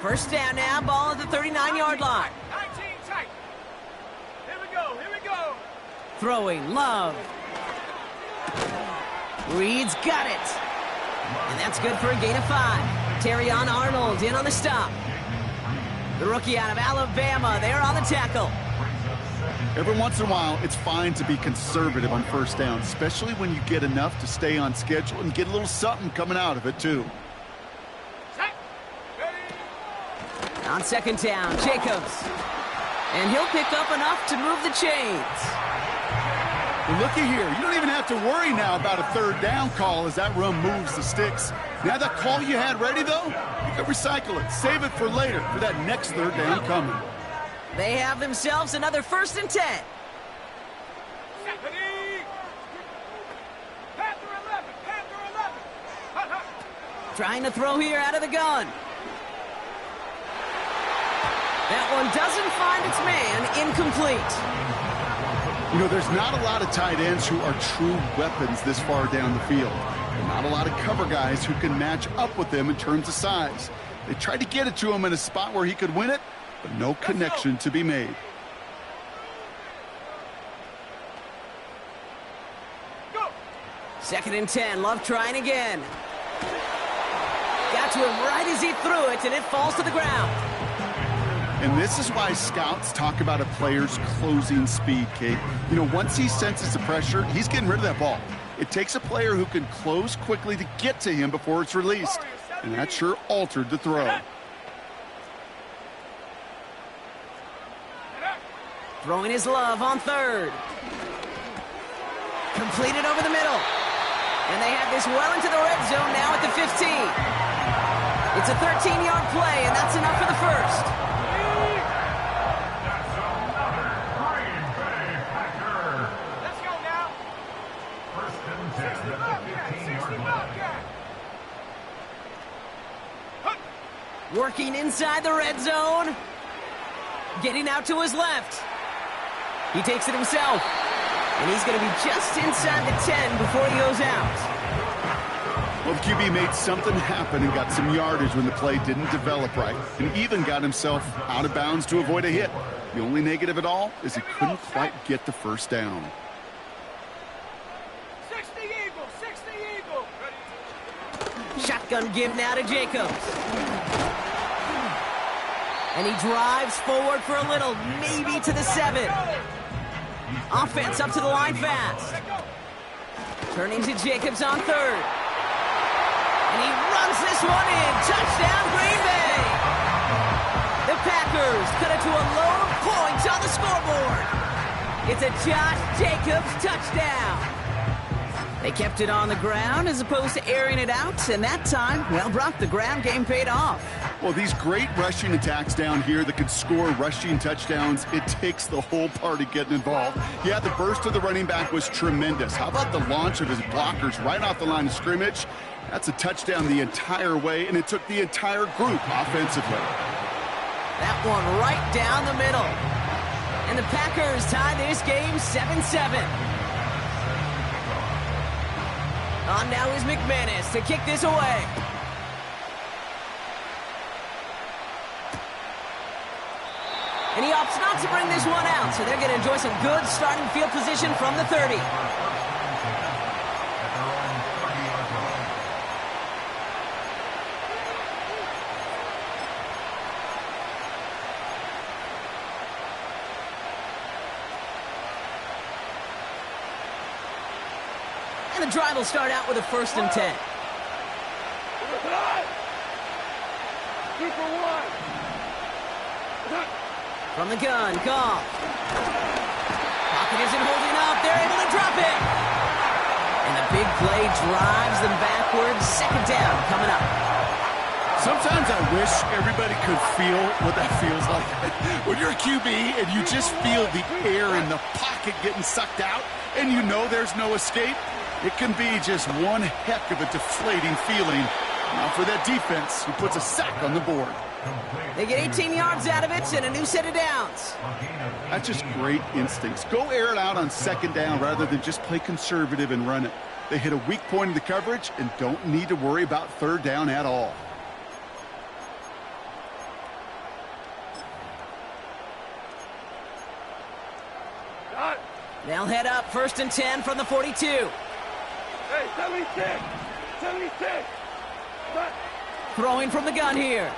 First down now, ball at the 39-yard line. 19 tight. Here we go, here we go. Throwing, Love. Reed's got it. And that's good for a gain of 5. Terrion Arnold in on the stop. The rookie out of Alabama, they're on the tackle. Every once in a while, it's fine to be conservative on first down, especially when you get enough to stay on schedule and get a little something coming out of it, too. On second down, Jacobs. And he'll pick up enough to move the chains. Well, looky here. You don't even have to worry now about a third down call as that run moves the sticks. Now that call you had ready, though, you can recycle it. Save it for later for that next third down coming. They have themselves another 1st and 10. Trying to throw here out of the gun. That one doesn't find its man. Incomplete. You know, there's not a lot of tight ends who are true weapons this far down the field. There are not a lot of cover guys who can match up with them in terms of size. They tried to get it to him in a spot where he could win it, but no connection to be made. Go. 2nd and 10. Love trying again. Got to him right as he threw it, and it falls to the ground. And this is why scouts talk about a player's closing speed, Kate. You know, once he senses the pressure, he's getting rid of that ball. It takes a player who can close quickly to get to him before it's released. And that sure altered the throw. Throwing his Love on 3rd. Completed over the middle. And they have this well into the red zone now at the 15. It's a 13-yard play, and that's enough for the first. Let's go now. Working inside the red zone. Getting out to his left. He takes it himself. And he's going to be just inside the 10 before he goes out. Well, the QB made something happen and got some yardage when the play didn't develop right, and even got himself out of bounds to avoid a hit. The only negative at all is he couldn't quite get the first down. 60 Eagle, 60 Eagle. Shotgun give now to Jacobs. And he drives forward for a little, maybe to the 7. Offense up to the line fast. Turning to Jacobs on 3rd. And he runs this one in. Touchdown, Green Bay. The Packers cut it to a low point on the scoreboard. It's a Josh Jacobs touchdown. They kept it on the ground as opposed to airing it out, and that time, well, Brock, the ground game paid off. Well, these great rushing attacks down here that could score rushing touchdowns, it takes the whole party getting involved. Yeah, the burst of the running back was tremendous. How about the launch of his blockers right off the line of scrimmage? That's a touchdown the entire way, and it took the entire group offensively. That one right down the middle. And the Packers tie this game 7-7. On now is McManus to kick this away. And he opts not to bring this one out, so they're going to enjoy some good starting field position from the 30. And the drive will start out with a 1st and 10. From the gun, Goff. Pocket isn't holding up. They're able to drop it. And the big play drives them backwards. 2nd down coming up. Sometimes I wish everybody could feel what that feels like. When you're a QB and you just feel the air in the pocket getting sucked out and you know there's no escape, it can be just one heck of a deflating feeling. Now for that defense, who puts a sack on the board. They get 18 yards out of it and a new set of downs. That's just great instincts. Go air it out on 2nd down rather than just play conservative and run it. They hit a weak point in the coverage and don't need to worry about 3rd down at all. They'll head up 1st and 10 from the 42. Hey, 76! 76! Throwing from the gun here.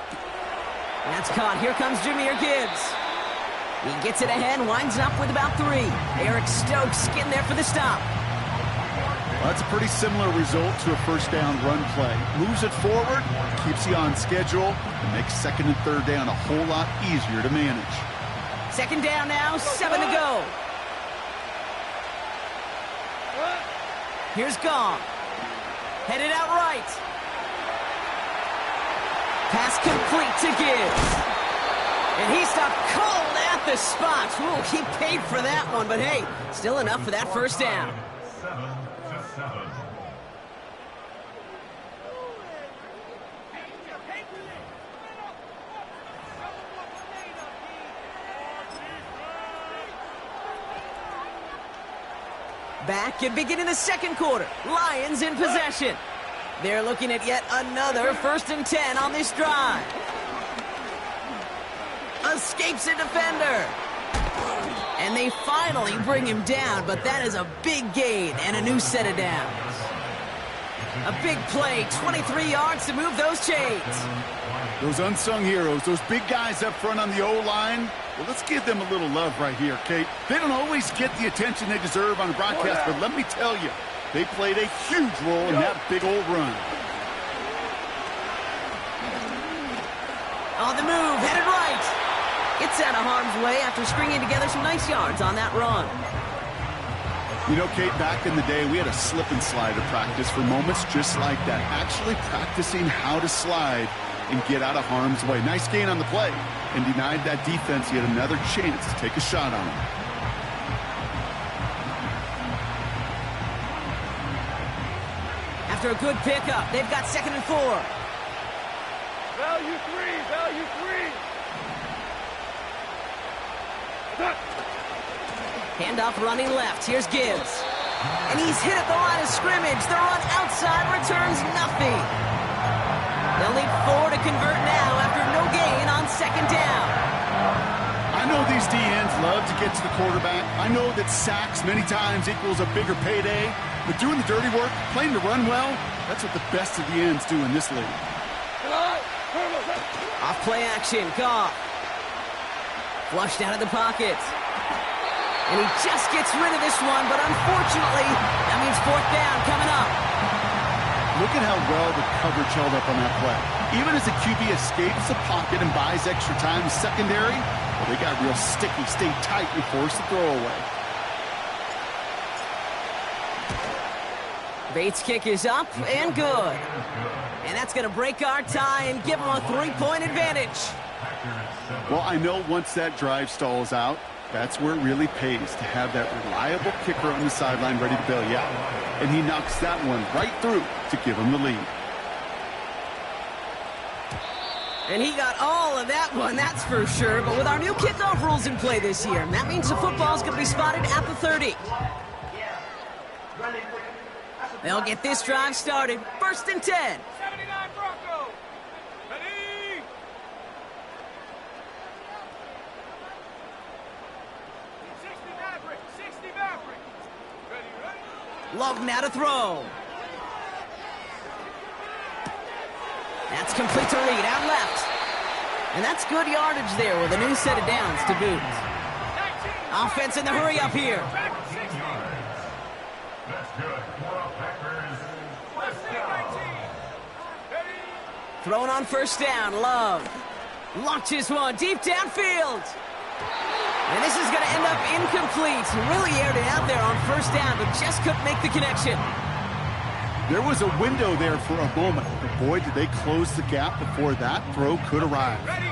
That's caught. Here comes Jahmyr Gibbs. He gets it ahead, winds up with about 3. Eric Stokes getting there for the stop. Well, that's a pretty similar result to a first down run play. Moves it forward, keeps you on schedule, and makes 2nd and 3rd down a whole lot easier to manage. 2nd down now, 7 to go. Here's Gong. Headed out right. Pass complete to Gibbs. And he stopped cold at the spot. Ooh, he paid for that one, but hey, still enough for that first down. 7-7. Back and beginning the 2nd quarter. Lions in possession. They're looking at yet another 1st and 10 on this drive. Escapes a defender. And they finally bring him down, but that is a big gain and a new set of downs. A big play, 23 yards to move those chains. Those unsung heroes, those big guys up front on the O-line, well, let's give them a little love right here, Kate. They don't always get the attention they deserve on the broadcast, but let me tell you, they played a huge role in that big old run. On the move, headed right. Gets out of harm's way after stringing together some nice yards on that run. You know, Kate, back in the day, we had a slip and slide to practice for moments just like that. Actually practicing how to slide and get out of harm's way. Nice gain on the play, and denied that defense yet another chance to take a shot on him. After a good pickup, they've got 2nd and 4. Value 3! Value 3! Handoff running left. Here's Gibbs. And he's hit at the line of scrimmage. The run outside returns nothing. They'll need 4 to convert now after no gain on 2nd down. I know these DNs love to get to the quarterback. I know that sacks many times equals a bigger payday. But doing the dirty work, playing to run well, that's what the best of the ends do in this league. Off play action. Goff. Flushed out of the pocket. And he just gets rid of this one, but unfortunately, that means 4th down coming up. Look at how well the coverage held up on that play. Even as the QB escapes the pocket and buys extra time in secondary, well, they got real sticky, stay tight, and force the throwaway. Bates' kick is up and good. And that's going to break our tie and give them a 3-point advantage. Well, I know once that drive stalls out, that's where it really pays to have that reliable kicker on the sideline ready to bail you out. And he knocks that one right through to give him the lead. And he got all of that one, that's for sure. But with our new kickoff rules in play this year, that means the football's going to be spotted at the 30. They'll get this drive started. 1st and 10. 79 Bronco! Ready! 60 Maverick! 60 Maverick! Ready, ready? Love now to throw. That's complete to Reed, out left. And that's good yardage there with a new set of downs to boot. 19. Offense in the hurry up here. Back 60. That's good. Packers. Let's see 19. Ready? Thrown on 1st down, Love. Launches one deep downfield. And this is going to end up incomplete. Really aired it out there on 1st down, but just couldn't make the connection. There was a window there for a moment, but boy, did they close the gap before that throw could arrive. Ready?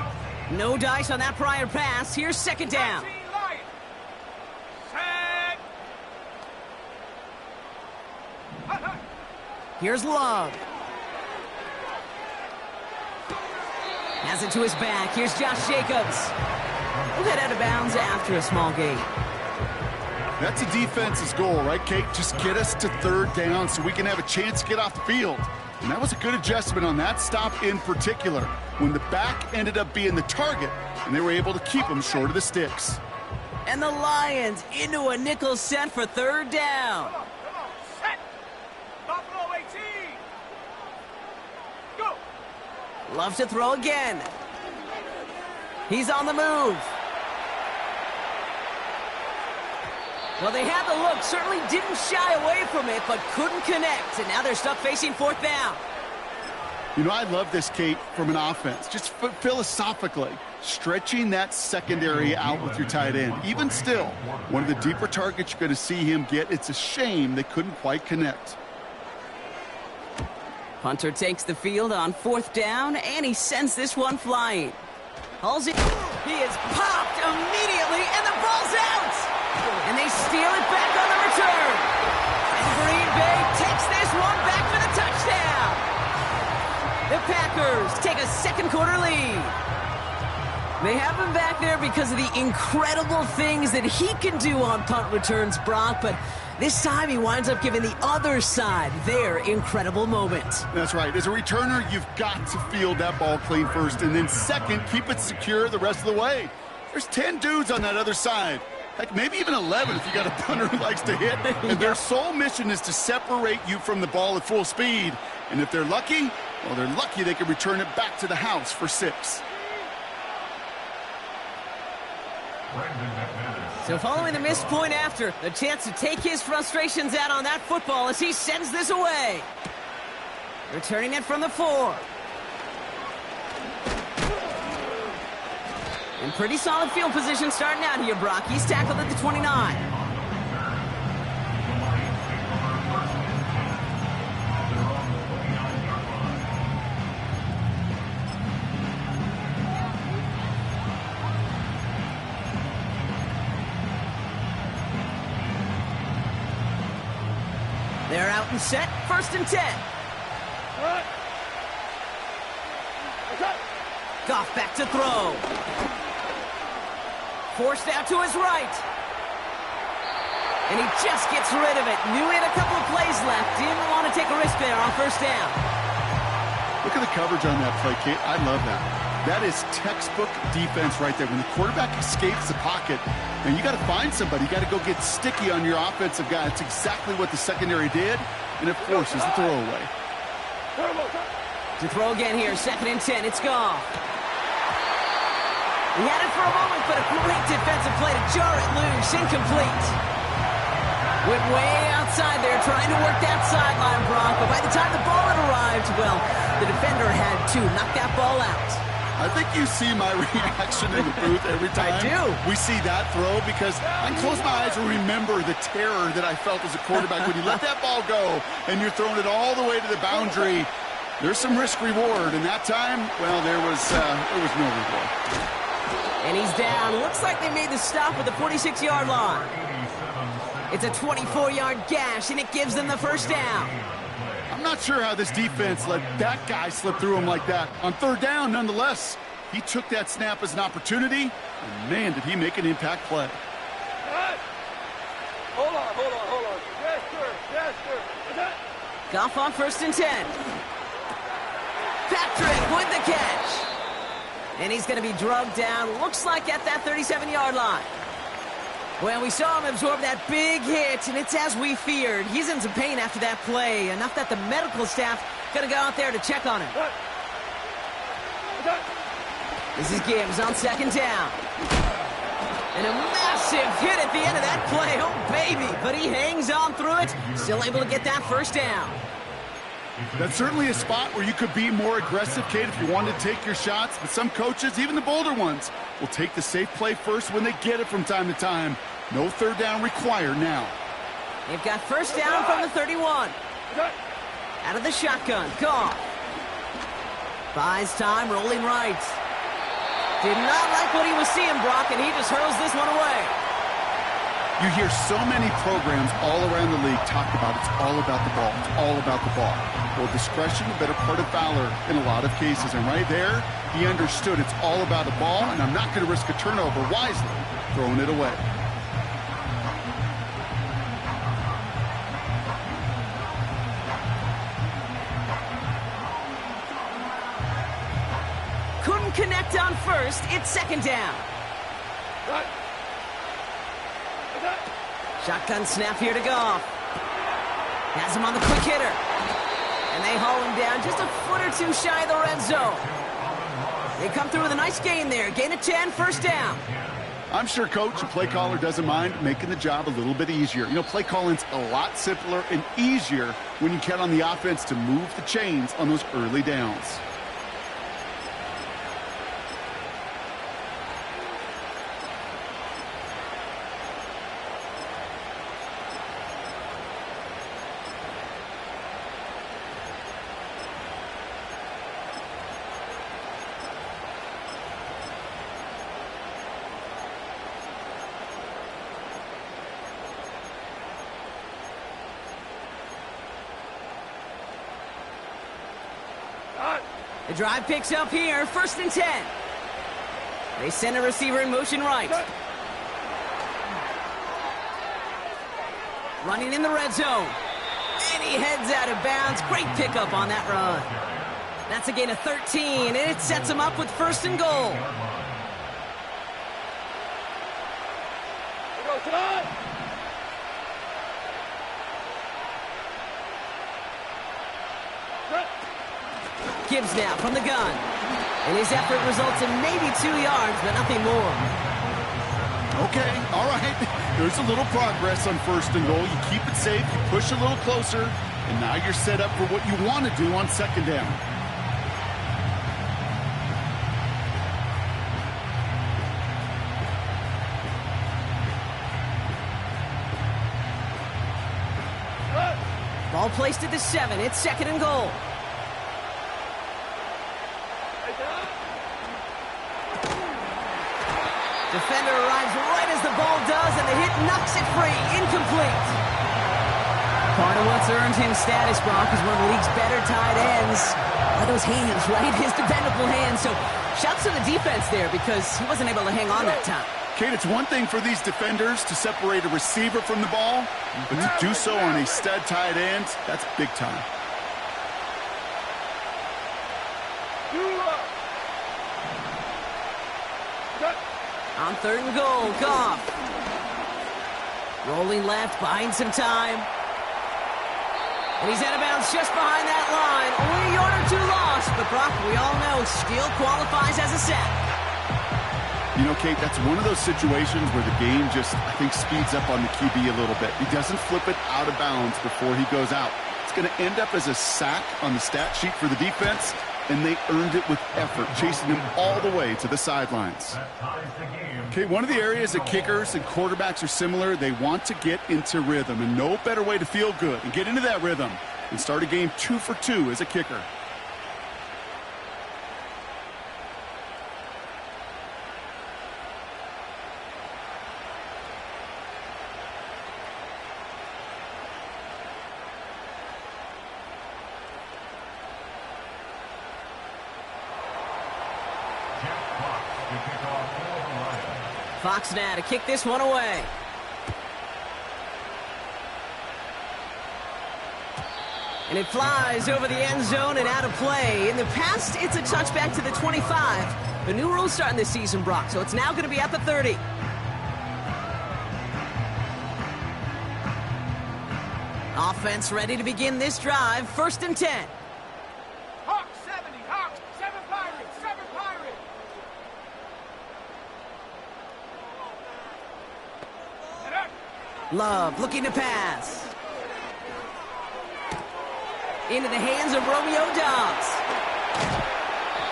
No dice on that prior pass. Here's 2nd down. 19 Lion. Set. Hut, hut. Here's Love. Has it to his back. Here's Josh Jacobs. We'll head out of bounds after a small gain. That's a defense's goal, right, Kate? Just get us to 3rd down so we can have a chance to get off the field. And that was a good adjustment on that stop in particular, when the back ended up being the target, and they were able to keep him short of the sticks. And the Lions into a nickel set for third down. Come on, set. Buffalo 18. Go. Loves to throw again. He's on the move. Well, they had the look, certainly didn't shy away from it, but couldn't connect. And now they're stuck facing fourth down. You know, I love this, Kate, from an offense. Just philosophically, stretching that secondary out with your tight end. Even still, one of the deeper targets you're going to see him get. It's a shame they couldn't quite connect. Punter takes the field on fourth down, and he sends this one flying. Hauls it. He is popped immediately, and the ball's out! And they steal it back on the return. And Green Bay takes this one back for the touchdown. The Packers take a second quarter lead. They have him back there because of the incredible things that he can do on punt returns, Brock, but this time he winds up giving the other side their incredible moment. That's right. As a returner, you've got to field that ball clean first, and then second, keep it secure the rest of the way. There's 10 dudes on that other side. Heck, maybe even 11 if you got a punter who likes to hit. And their sole mission is to separate you from the ball at full speed. And if they're lucky, well, they're lucky they can return it back to the house for 6. So following the missed point after, a chance to take his frustrations out on that football as he sends this away. Returning it from the 4. In pretty solid field position starting out here, Brock. He's tackled at the 29. They're out and set. First and 10. Goff back to throw. Forced out to his right. And he just gets rid of it. Knew he had a couple of plays left. Didn't want to take a risk there on first down. Look at the coverage on that play, Kate. I love that. That is textbook defense right there. When the quarterback escapes the pocket, and you got to find somebody. You got to go get sticky on your offensive guy. It's exactly what the secondary did, and it forces the throwaway. To throw again here, second and 10. It's gone. He had it for a moment, but a great defensive play to jar it loose. Incomplete. Went way outside there, trying to work that sideline, Brock. But by the time the ball had arrived, well, the defender had to knock that ball out. I think you see my reaction in the booth every time I do. we see that throw, because I can close my eyes and remember the terror that I felt as a quarterback when you let that ball go and you're throwing it all the way to the boundary. There's some risk-reward, and that time, well, there was no reward. And he's down. Looks like they made the stop at the 46-yard line. It's a 24-yard gash, and it gives them the first down. I'm not sure how this defense let that guy slip through him like that. On third down, nonetheless, he took that snap as an opportunity, and man, did he make an impact play. Hold on. Yes, sir. Goff on first and 10. Patrick with the catch. And he's going to be drugged down, looks like at that 37-yard line. Well, we saw him absorb that big hit, and it's as we feared. He's in some pain after that play, enough that the medical staff going to go out there to check on him. This is Gibbs on second down. And a massive hit at the end of that play. Oh, baby. But he hangs on through it, still able to get that first down. That's certainly a spot where you could be more aggressive, Kate, if you wanted to take your shots. But some coaches, even the bolder ones, will take the safe play first when they get it from time to time. No third down required now. They've got first down from the 31. Out of the shotgun. Goff. Buys time, rolling right. Did not like what he was seeing, Brock, and he just hurls this one away. You hear so many programs all around the league talk about it's all about the ball. It's all about the ball. Well, discretion, the better part of valor in a lot of cases. And right there, he understood it's all about the ball, and I'm not going to risk a turnover wisely, throwing it away. Couldn't connect on first. It's second down. Shotgun snap here to Goff. Has him on the quick hitter. And they haul him down just a foot or two shy of the red zone. They come through with a nice gain there. Gain of 10, first down. I'm sure coach and play caller doesn't mind making the job a little bit easier. You know, play calling's a lot simpler and easier when you count on the offense to move the chains on those early downs. The drive picks up here, 1st and 10. They send a receiver in motion right. Running in the red zone. And he heads out of bounds. Great pickup on that run. That's a gain of 13, and it sets him up with 1st and goal. Gibbs now from the gun. And his effort results in maybe 2 yards, but nothing more. Okay, all right. There's a little progress on 1st and goal. You keep it safe, you push a little closer, and now you're set up for what you want to do on 2nd down. Ball placed at the 7. It's 2nd and goal. Defender arrives right as the ball does, and the hit knocks it free. Incomplete. Part of what's earned him status, Brock, is one of the league's better tight ends. Are those hands, right? His dependable hands. So shouts to the defense there because he wasn't able to hang on that time. Kate, it's one thing for these defenders to separate a receiver from the ball, but to do so on a stud tight end, that's big time. On 3rd and goal, Goff. Rolling left, buying some time. And he's out of bounds just behind that line. Only a yard or 2 lost, but Brock, we all know, still qualifies as a sack. You know, Kate, that's one of those situations where the game just, I think, speeds up on the QB a little bit. He doesn't flip it out of bounds before he goes out. It's going to end up as a sack on the stat sheet for the defense, and they earned it with effort, chasing him all the way to the sidelines. Okay, one of the areas that kickers and quarterbacks are similar, they want to get into rhythm, and no better way to feel good and get into that rhythm and start a game 2 for 2 as a kicker. Fox now to kick this one away. And it flies over the end zone and out of play. In the past, it's a touchback to the 25. The new rules starting this season, Brock, so it's now going to be at the 30. Offense ready to begin this drive. 1st and 10. Hawks 70, Hawks 7 Pirates, 7 Pirates. Love looking to pass. Into the hands of Romeo Dobbs.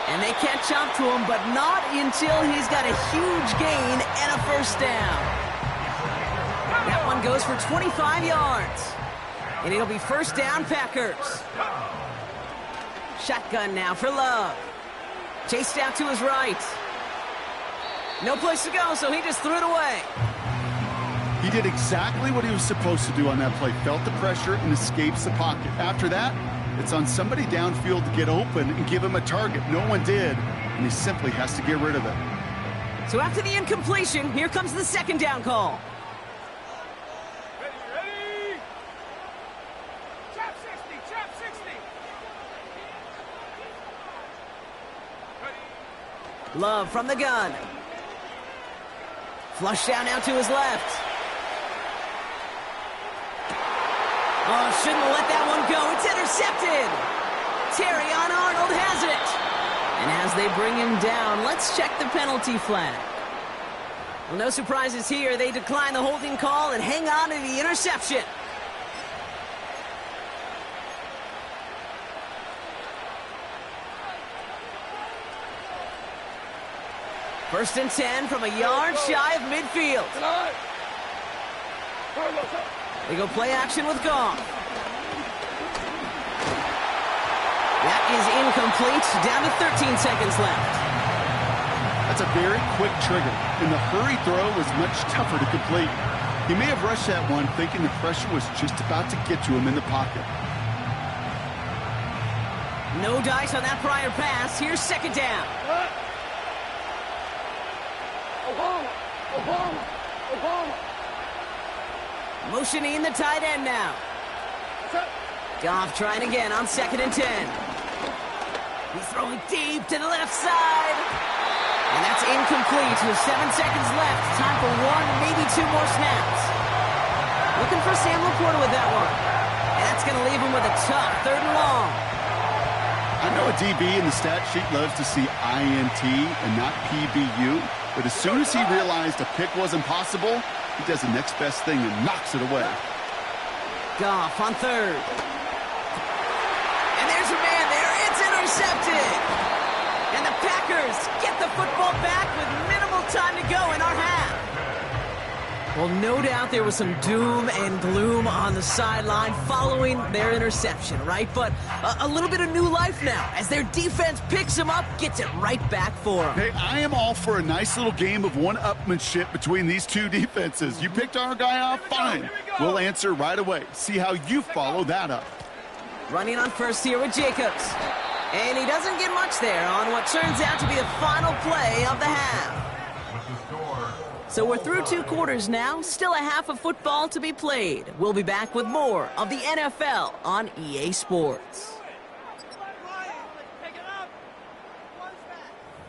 And they catch up to him, but not until he's got a huge gain and a 1st down. That one goes for 25 yards. And it'll be 1st down, Packers. Shotgun now for Love. Chased out to his right. No place to go, so he just threw it away. He did exactly what he was supposed to do on that play. Felt the pressure and escapes the pocket. After that, it's on somebody downfield to get open and give him a target. No one did, and he simply has to get rid of it. So after the incompletion, here comes the 2nd down call. Ready? Chop 60, chop 60. Love from the gun. Flush down now to his left. Oh, shouldn't have let that one go. It's intercepted. Terrion Arnold has it. And as they bring him down, let's check the penalty flag. Well, no surprises here. They decline the holding call and hang on to the interception. First and 10 from a yard shy of midfield. They go play action with Goff. That is incomplete. Down to 13 seconds left. That's a very quick trigger, and the hurry throw was much tougher to complete. He may have rushed that one thinking the pressure was just about to get to him in the pocket. No dice on that prior pass. Here's second down. Motioning the tight end now. Goff trying again on second and 10. He's throwing deep to the left side. And that's incomplete with 7 seconds left. Time for one, maybe two more snaps. Looking for Sam Laporta with that one. And that's going to leave him with a tough 3rd and long. I know a DB in the stat sheet loves to see INT and not PBU, but as soon as he realized a pick wasn't possible, he does the next best thing and knocks it away. Goff on 3rd. And there's a man there. It's intercepted. And the Packers get the football back with minimal time to go in our half. Well, no doubt there was some doom and gloom on the sideline following their interception, right? But a little bit of new life now as their defense picks them up, gets it right back for them. Hey, I am all for a nice little game of one-upmanship between these two defenses. You picked our guy off, fine. We'll answer right away. See how you follow that up. Running on first here with Jacobs. And he doesn't get much there on what turns out to be the final play of the half. So we're through 2 quarters now, still a half of football to be played. We'll be back with more of the NFL on EA Sports.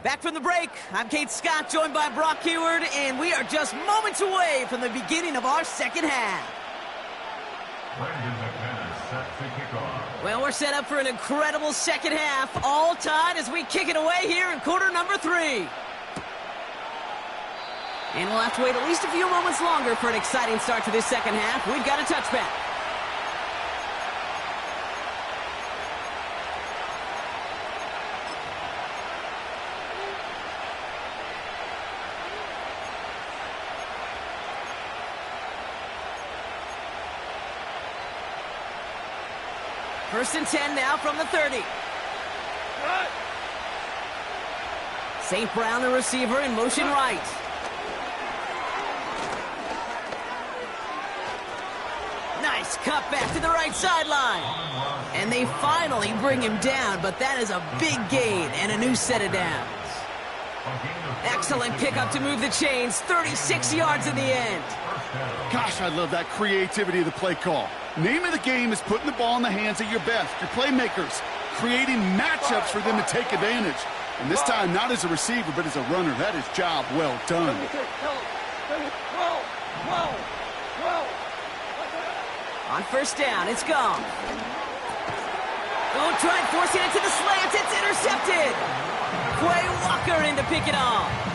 Back from the break, I'm Kate Scott, joined by Brock Keyword, and we are just moments away from the beginning of our second half. Well, we're set up for an incredible second half, all tied as we kick it away here in quarter number 3. And we'll have to wait at least a few moments longer for an exciting start to this second half. We've got a touchback. First and 10 now from the 30. St. Brown, the receiver, in motion right. Nice cut back to the right sideline. And they finally bring him down, but that is a big gain and a new set of downs. Excellent pickup to move the chains. 36 yards in the end. Gosh, I love that creativity of the play call. Name of the game is putting the ball in the hands of your best, your playmakers, creating matchups for them to take advantage. And this time, not as a receiver, but as a runner. That is job well done. On first down, it's gone. Oh, try forcing it to the slant. It's intercepted. Quay Walker in to pick it off.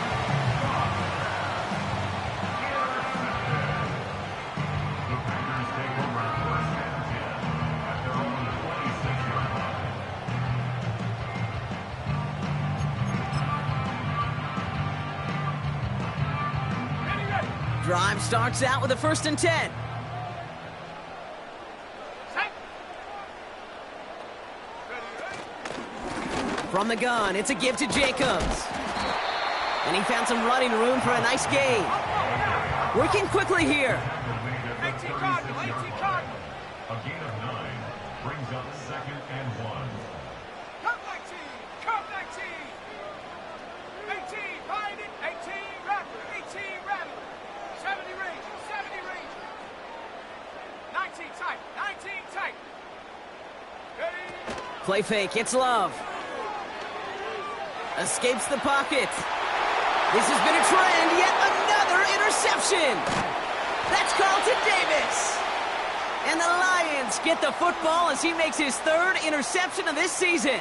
Drive starts out with a first and 10. From the gun, it's a give to Jacobs. And he found some running room for a nice gain. Working quickly here. 18 Cardinal, 18 Cardinal. A gain of 9 brings up 2nd and 1. Come 19, come 19. 18, find it, 18, Rattler, 18, Rattler. 70 Ranger, 70 Ranger. 19 tight, 19 tight. Hey. Play fake, it's Love. Escapes the pocket. This has been a trend, yet another interception. That's Carlton Davis. And the Lions get the football as he makes his third interception of this season.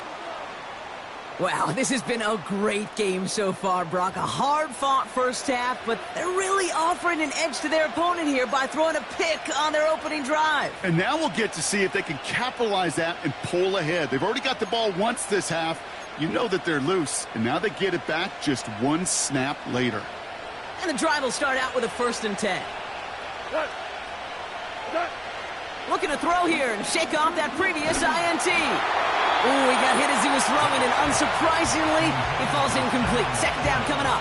Wow, this has been a great game so far, Brock. A hard-fought first half, but they're really offering an edge to their opponent here by throwing a pick on their opening drive. And now we'll get to see if they can capitalize that and pull ahead. They've already got the ball once this half. You know that they're loose, and now they get it back just one snap later. And the drive will start out with a 1st and 10. Looking to throw here and shake off that previous INT. Ooh, he got hit as he was throwing, and unsurprisingly, he falls incomplete. 2nd down coming up.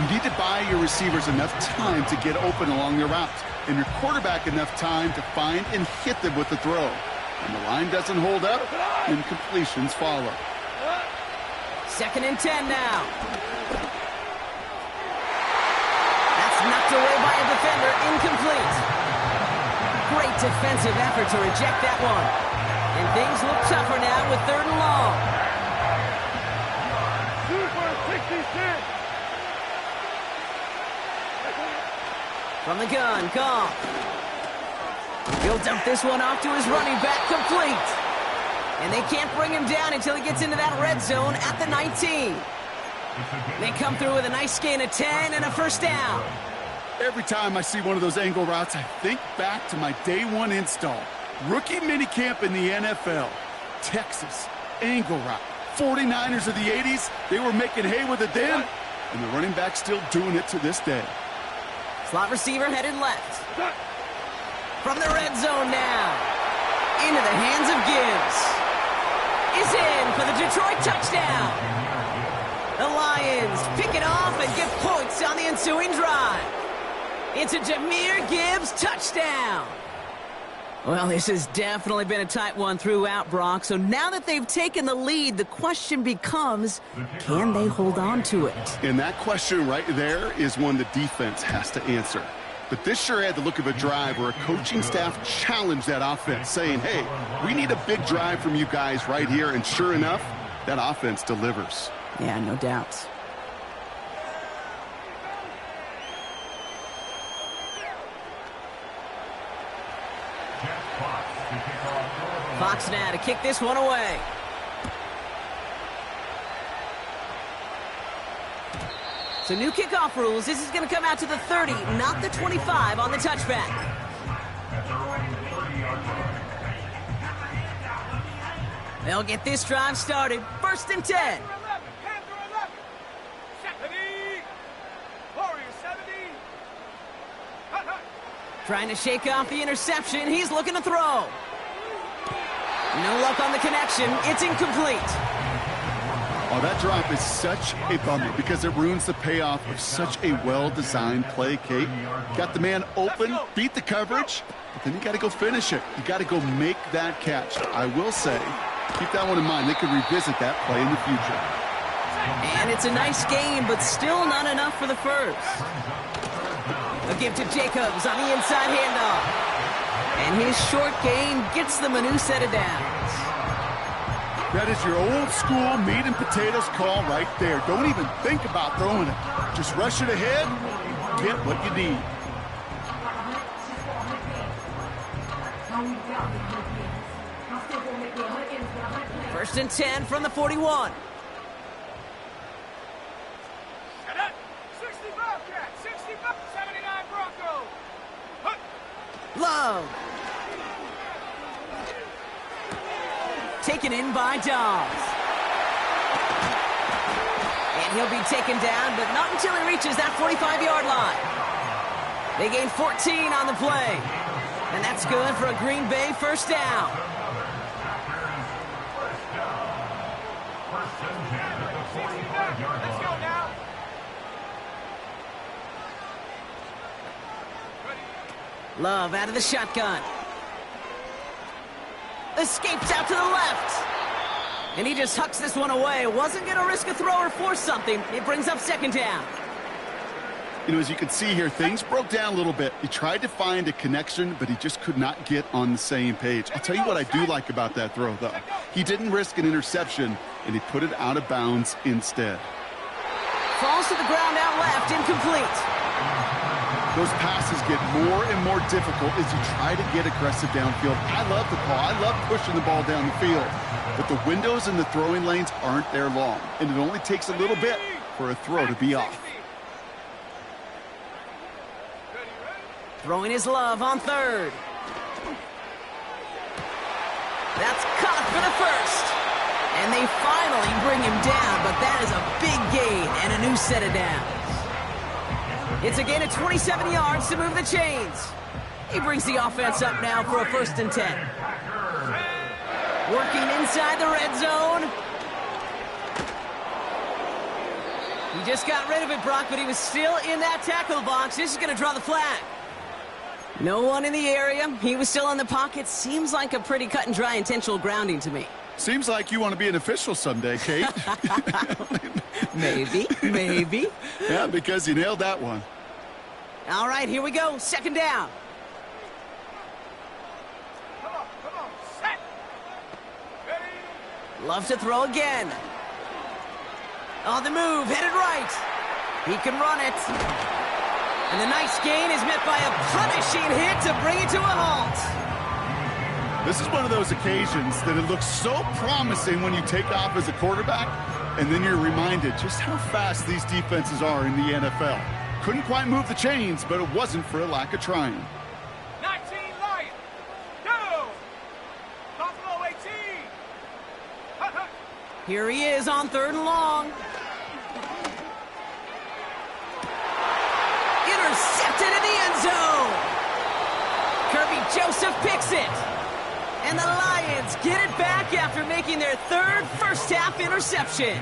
You need to buy your receivers enough time to get open along their routes, and your quarterback enough time to find and hit them with the throw. When the line doesn't hold up, incompletions follow. 2nd and 10 now. That's knocked away by a defender, incomplete. Great defensive effort to reject that one. And things look tougher now with 3rd and long. From the gun, Goff. He'll dump this one off to his running back, complete. And they can't bring him down until he gets into that red zone at the 19. They come through with a nice gain of 10 and a 1st down. Every time I see one of those angle routes, I think back to my day 1 install. Rookie minicamp in the NFL. Texas, angle route. 49ers of the 80s, they were making hay with it then, and the running back's still doing it to this day. Slot receiver headed left. From the red zone now. Into the hands of Gibbs. Is in for the Detroit touchdown. The Lions pick it off and get points on the ensuing drive. It's a Jahmyr Gibbs touchdown. Well, this has definitely been a tight one throughout, Brock. So now that they've taken the lead, the question becomes, can they hold on to it? And that question right there is one the defense has to answer. But this sure had the look of a drive where a coaching staff challenged that offense, saying, hey, we need a big drive from you guys right here. And sure enough, that offense delivers. Yeah, no doubt. Fox now to kick this one away. So new kickoff rules. This is going to come out to the 30, not the 25 on the touchback. They'll get this drive started. 1st and 10. Trying to shake off the interception. He's looking to throw. No luck on the connection. It's incomplete. Oh, that drop is such a bummer because it ruins the payoff of such a well-designed play, Kate. Got the man open, beat the coverage, but then you got to go finish it. You got to go make that catch. I will say, keep that one in mind. They could revisit that play in the future. And it's a nice game, but still not enough for the first. A give to Jacobs on the inside handoff. And his short gain gets them a new set of downs. That is your old school meat and potatoes call right there. Don't even think about throwing it. Just rush it ahead, get what you need. First and 10 from the 41. Love. Taken in by Dobbs. And he'll be taken down, but not until he reaches that 45-yard line. They gain 14 on the play. And that's good for a Green Bay 1st down. Let's go now. Love out of the shotgun. Escapes out to the left. And he just hucks this one away. Wasn't going to risk a throw or force something. It brings up 2nd down. You know, as you can see here, things broke down a little bit. He tried to find a connection, but he just could not get on the same page. I'll tell you what I do like about that throw, though. He didn't risk an interception, and he put it out of bounds instead. Falls to the ground out left, incomplete. Those passes get more and more difficult as you try to get aggressive downfield. I love the call. I love pushing the ball down the field. But the windows in the throwing lanes aren't there long, and it only takes a little bit for a throw to be off. Throwing his love on third. That's caught for the first. And they finally bring him down, but that is a big gain and a new set of downs. It's a gain of 27 yards to move the chains. He brings the offense up now for a 1st and 10. Working inside the red zone. He just got rid of it, Brock, but he was still in that tackle box. This is going to draw the flag. No one in the area. He was still in the pocket. Seems like a pretty cut and dry intentional grounding to me. Seems like you want to be an official someday, Kate. Maybe. Yeah, because you nailed that one. All right, here we go. 2nd down. Come on, set. Ready? Love to throw again. On the move, headed right. He can run it. And the nice gain is met by a punishing hit to bring it to a halt. This is one of those occasions that it looks so promising when you take off as a quarterback, and then you're reminded just how fast these defenses are in the NFL. Couldn't quite move the chains, but it wasn't for a lack of trying. 19 Lions. Go. Buffalo 18. Hut, hut. Here he is on 3rd and long. Intercepted in the end zone. Kirby Joseph picks it. And the Lions get it back after making their 3rd first-half interception.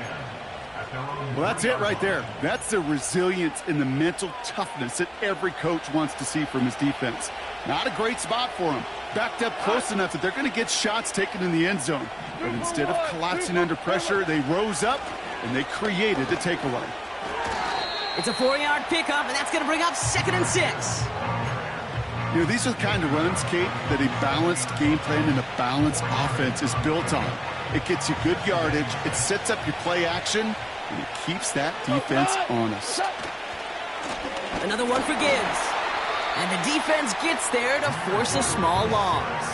Well, that's it right there. That's the resilience and the mental toughness that every coach wants to see from his defense. Not a great spot for him. Backed up close enough that they're going to get shots taken in the end zone. But instead of collapsing under pressure, they rose up and they created the takeaway. It's a 4-yard pickup, and that's going to bring up 2nd and 6. You know, these are the kind of runs, Kate, that a balanced game plan and a balanced offense is built on. It gets you good yardage, it sets up your play action, and it keeps that defense honest. Another one for Gibbs. And the defense gets there to force a small loss.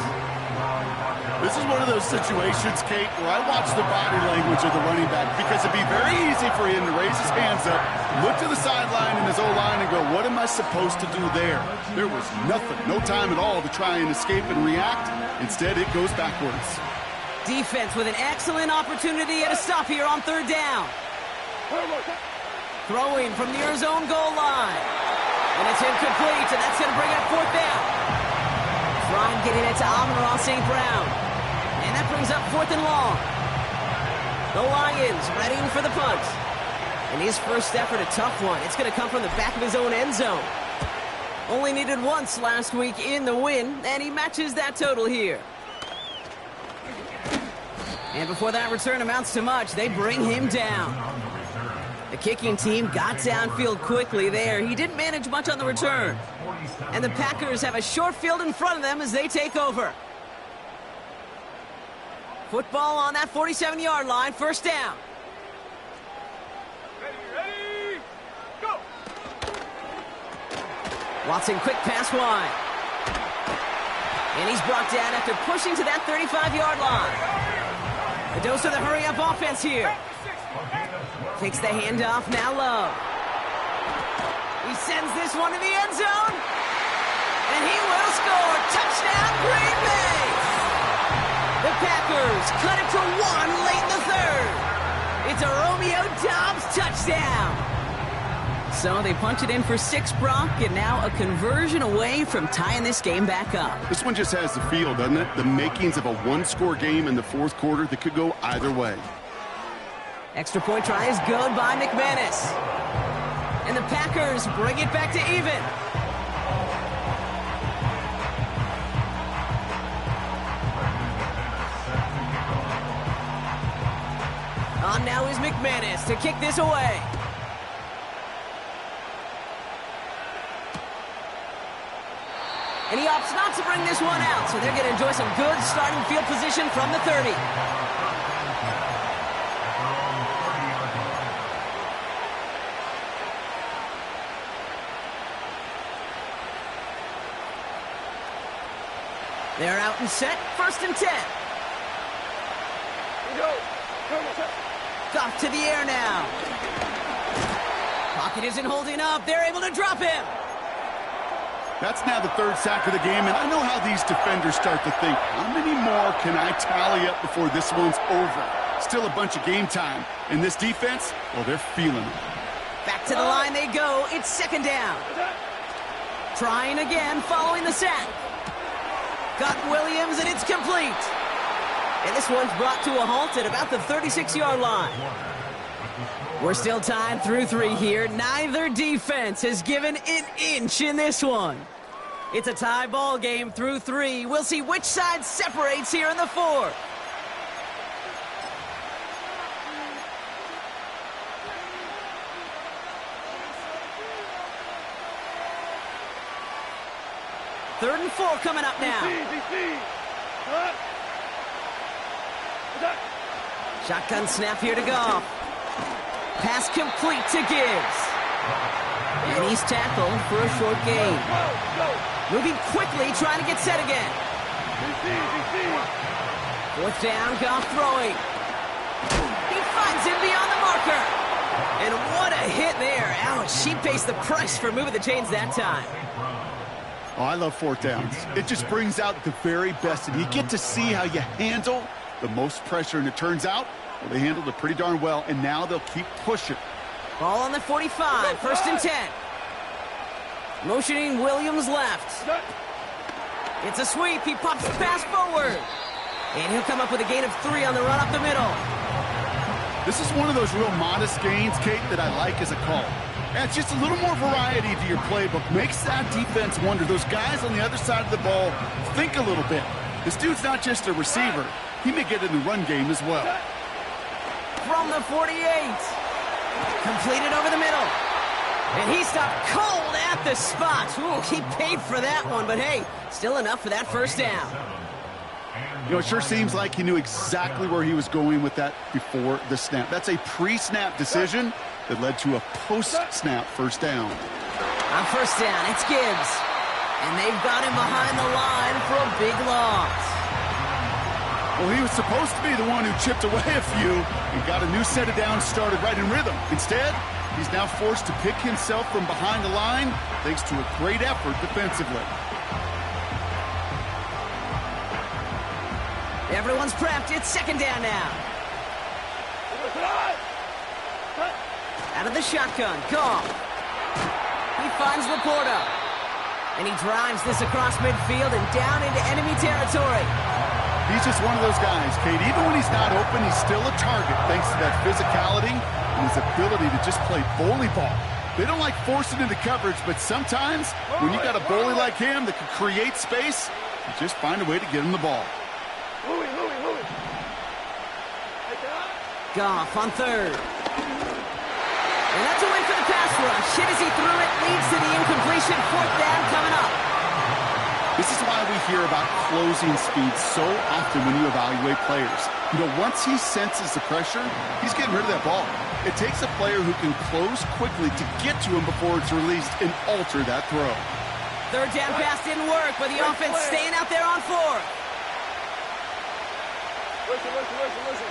This is one of those situations, Kate, where I watch the body language of the running back because it'd be very easy for him to raise his hands up, look to the sideline in his O-line and go, what am I supposed to do there? There was nothing, no time at all to try and escape and react. Instead, it goes backwards. Defense with an excellent opportunity at a stop here on 3rd down. Throwing from near his own goal line. And it's incomplete, and that's going to bring up 4th down. Trying getting it to Amon-Ra St. Brown. And that brings up 4th and long. The Lions readying for the punt. And his first effort, a tough one. It's going to come from the back of his own end zone. Only needed once last week in the win, and he matches that total here. And before that return amounts to much, they bring him down. The kicking team got downfield quickly there. He didn't manage much on the return. And the Packers have a short field in front of them as they take over. Football on that 47-yard line, 1st down. Ready, go. Watson, quick pass wide. And he's brought down after pushing to that 35-yard line. A dose of the hurry-up offense here. Takes the handoff, now Love. He sends this one to the end zone. And he will score. Touchdown, Green Bay. The Packers cut it to 1 late in the 3rd. It's a Romeo Doubs touchdown. So they punch it in for 6, Brock, and now a conversion away from tying this game back up. This one just has the feel, doesn't it? The makings of a one-score game in the 4th quarter that could go either way. Extra point try is good by McManus. And the Packers bring it back to even. On now is McManus to kick this away. And he opts not to bring this one out, so they're going to enjoy some good starting field position from the 30. They're out and set, 1st and 10. Off to the air now. Pocket isn't holding up. They're able to drop him. That's now the 3rd sack of the game, and I know how these defenders start to think. How many more can I tally up before this one's over? Still a bunch of game time. And this defense, well, they're feeling it. Back to the line they go. It's 2nd down. Trying again following the sack. Got Williams, and it's complete. And this one's brought to a halt at about the 36-yard line. We're still tied through 3 here. Neither defense has given an inch in this one. It's a tie ball game through 3. We'll see which side separates here in the 4th. Third and 4 coming up now. Shotgun snap here to go. Pass complete to Gibbs. And he's tackled for a short gain. Moving quickly, trying to get set again. 4th down, Goff throwing. He finds him beyond the marker. And what a hit there. Ouch, she pays the price for moving the chains that time. Oh, I love 4th downs. It just brings out the very best, and you get to see how you handle the most pressure, and it turns out, well, they handled it pretty darn well, and now they'll keep pushing. Ball on the 45, 1st and 10. Motioning Williams left. It's a sweep. He pops the pass forward. And he'll come up with a gain of 3 on the run up the middle. This is one of those real modest gains, Kate, that I like as a call. Adds just a little more variety to your playbook. Makes that defense wonder. Those guys on the other side of the ball think a little bit. This dude's not just a receiver. He may get in the run game as well. From the 48. Completed over the middle. And he stopped cold at the spot. Ooh, he paid for that one, but hey, still enough for that 1st down. You know, it sure seems like he knew exactly where he was going with that before the snap. That's a pre-snap decision that led to a post-snap 1st down. On 1st down, it's Gibbs. And they've got him behind the line for a big loss. Well, he was supposed to be the one who chipped away a few and got a new set of downs started right in rhythm. Instead, he's now forced to pick himself from behind the line thanks to a great effort defensively. Everyone's prepped. It's 2nd down now. Out of the shotgun, Goff. He finds Laporta. And he drives this across midfield and down into enemy territory. He's just one of those guys, Kate. Even when he's not open, he's still a target thanks to that physicality and his ability to just play bully ball. They don't like forcing into coverage, but sometimes when you got a bully like him that can create space, you just find a way to get him the ball. Goff on 3rd. And that's a win for the pass rush. Hit as he threw it, leads to the incompletion. 4th down coming up. This is why we hear about closing speed so often when you evaluate players. You know, once he senses the pressure, he's getting rid of that ball. It takes a player who can close quickly to get to him before it's released and alter that throw. 3rd down pass didn't work, but the offense staying out there on 4th. Listen.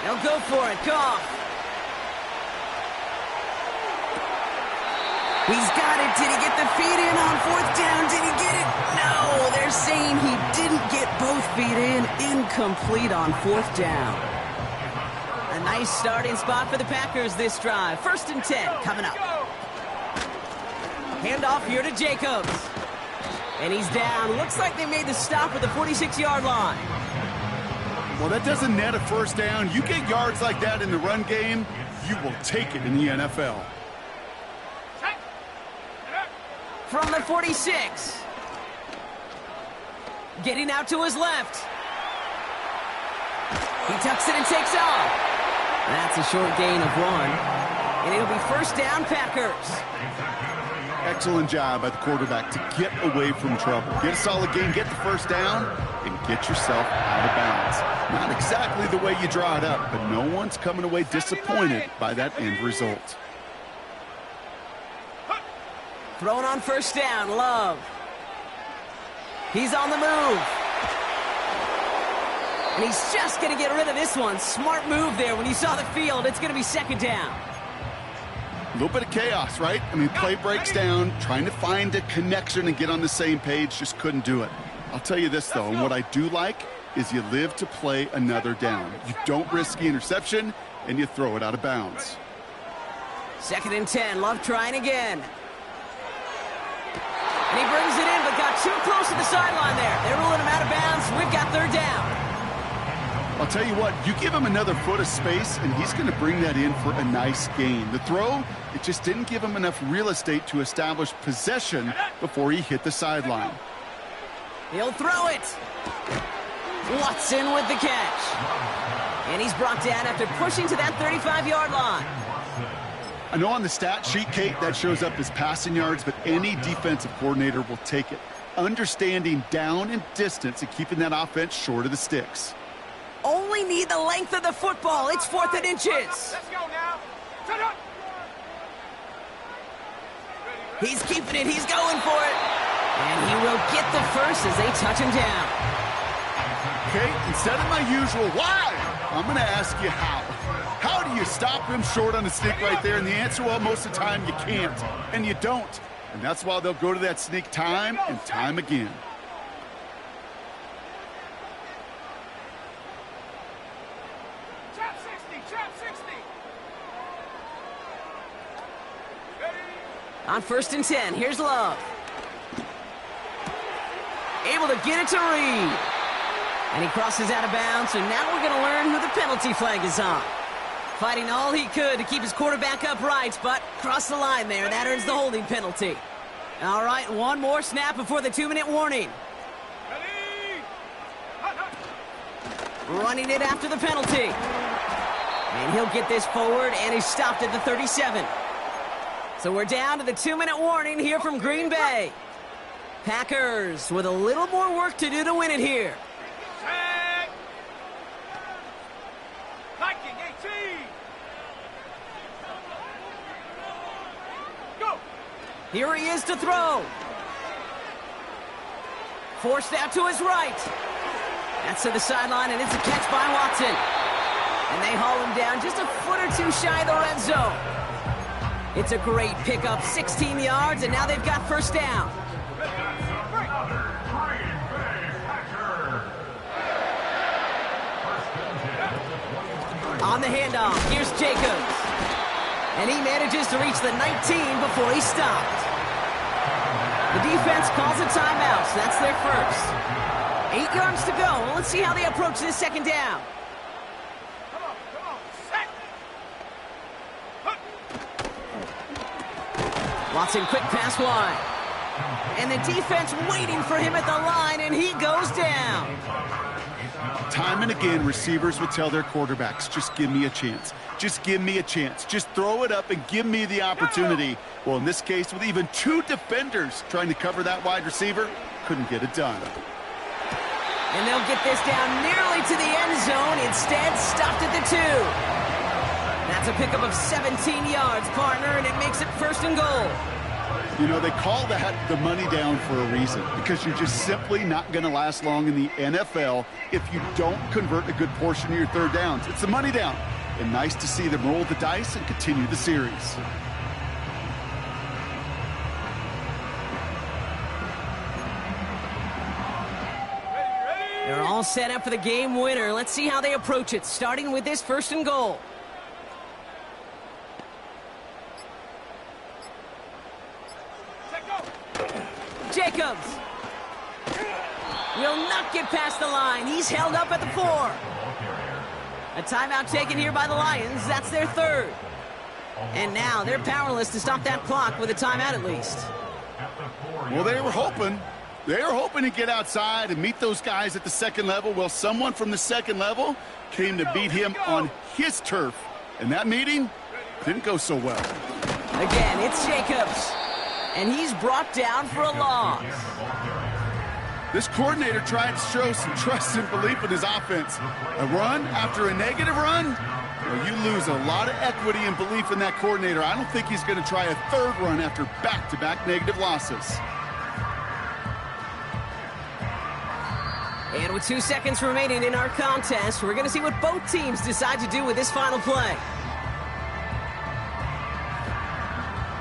They'll go for it. Goff. He's got it. Did he get the feet in on 4th down? Did he get it? No, they're saying he didn't get both feet in. Incomplete on 4th down. A nice starting spot for the Packers this drive. 1st and 10 coming up. Handoff here to Jacobs. And he's down. Looks like they made the stop at the 46-yard line. Well, that doesn't net a 1st down. You get yards like that in the run game, you will take it in the NFL. From the 46. Getting out to his left. He tucks it and takes off. That's a short gain of 1. And it'll be 1st down, Packers. Excellent job by the quarterback to get away from trouble. Get a solid gain, get the 1st down, and get yourself out of bounds. Not exactly the way you draw it up, but no one's coming away disappointed by that end result. Thrown on 1st down, Love. He's on the move. And he's just going to get rid of this one. Smart move there when he saw the field. It's going to be second down. A little bit of chaos, right? I mean, play breaks down, trying to find a connection and get on the same page, just couldn't do it. I'll tell you this, though, and what I do like is you live to play another down. You don't risk the interception, and you throw it out of bounds. 2nd and 10, Love trying again. And he brings it in, but got too close to the sideline there. They're ruling him out of bounds. We've got 3rd down. I'll tell you what, you give him another foot of space, and he's going to bring that in for a nice gain. The throw, it just didn't give him enough real estate to establish possession before he hit the sideline. He'll throw it. Watson with the catch. And he's brought down after pushing to that 35-yard line. I know on the stat sheet, Kate, that shows up as passing yards, but any defensive coordinator will take it. Understanding down and distance and keeping that offense short of the sticks. Only need the length of the football. It's 4th and inches. Let's go now. Shut up. He's keeping it. He's going for it. And he will get the first as they touch him down. Okay, instead of my usual why, I'm going to ask you how. How do you stop him short on the sneak right there? And the answer, well, most of the time you can't, and you don't. And that's why they'll go to that sneak time and time again. Trap 60, trap 60. Ready? On 1st and 10, here's Love. Able to get it to Reed. And he crosses out of bounds, so now we're going to learn who the penalty flag is on. Fighting all he could to keep his quarterback upright, but crossed the line there. That earns the holding penalty. All right, one more snap before the 2-minute warning. Ready? Hut, hut. Running it after the penalty. And he'll get this forward, and he's stopped at the 37. So we're down to the 2-minute warning here from Green Bay. Packers with a little more work to do to win it here. Set. Viking 18. Go. Here he is to throw. Forced out to his right. That's to the sideline, and it's a catch by Watson. And they haul him down just a foot or two shy of the red zone. It's a great pickup, 16 yards, and now they've got 1st down. On the handoff, here's Jacobs. And he manages to reach the 19 before he stopped. The defense calls a timeout, so that's their first. 8 yards to go. Well, let's see how they approach this 2nd down. Come on, set. Hut. Watson, quick pass wide. And the defense waiting for him at the line, and he goes down. Time and again, receivers would tell their quarterbacks, just give me a chance. Just give me a chance. Just throw it up and give me the opportunity. Well, in this case, with even 2 defenders trying to cover that wide receiver, couldn't get it done. And they'll get this down nearly to the end zone. Instead, stopped at the 2. That's a pickup of 17 yards, partner, and it makes it 1st and goal. You know, they call that the money down for a reason, because you're just simply not going to last long in the NFL if you don't convert a good portion of your 3rd downs. It's the money down. And nice to see them roll the dice and continue the series. They're all set up for the game winner. Let's see how they approach it, starting with this 1st and goal. Jacobs will not get past the line. He's held up at the 4. A timeout taken here by the Lions. That's their 3rd. And now they're powerless to stop that clock with a timeout at least. Well, they were hoping. They were hoping to get outside and meet those guys at the 2nd level. Well, someone from the 2nd level came to beat him on his turf. And that meeting didn't go so well. Again, it's Jacobs. And he's brought down for a loss. This coordinator tried to show some trust and belief in his offense. A run after a negative run? Well, you lose a lot of equity and belief in that coordinator. I don't think he's going to try a 3rd run after back-to-back negative losses. And with 2 seconds remaining in our contest, we're going to see what both teams decide to do with this final play.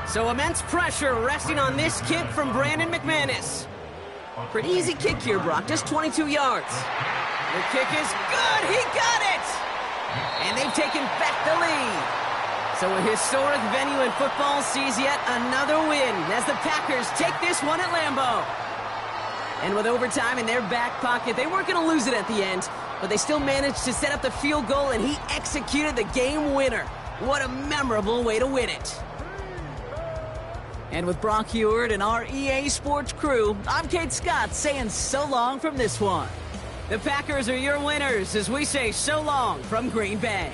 So immense pressure resting on this kick from Brandon McManus. Pretty easy kick here, Brock, just 22 yards. The kick is good, he got it! And they've taken back the lead. So a historic venue in football sees yet another win as the Packers take this one at Lambeau. And with overtime in their back pocket, they weren't going to lose it at the end, but they still managed to set up the field goal, and he executed the game winner. What a memorable way to win it. And with Brock Heward and our EA Sports crew, I'm Kate Scott saying so long from this one. The Packers are your winners as we say so long from Green Bay.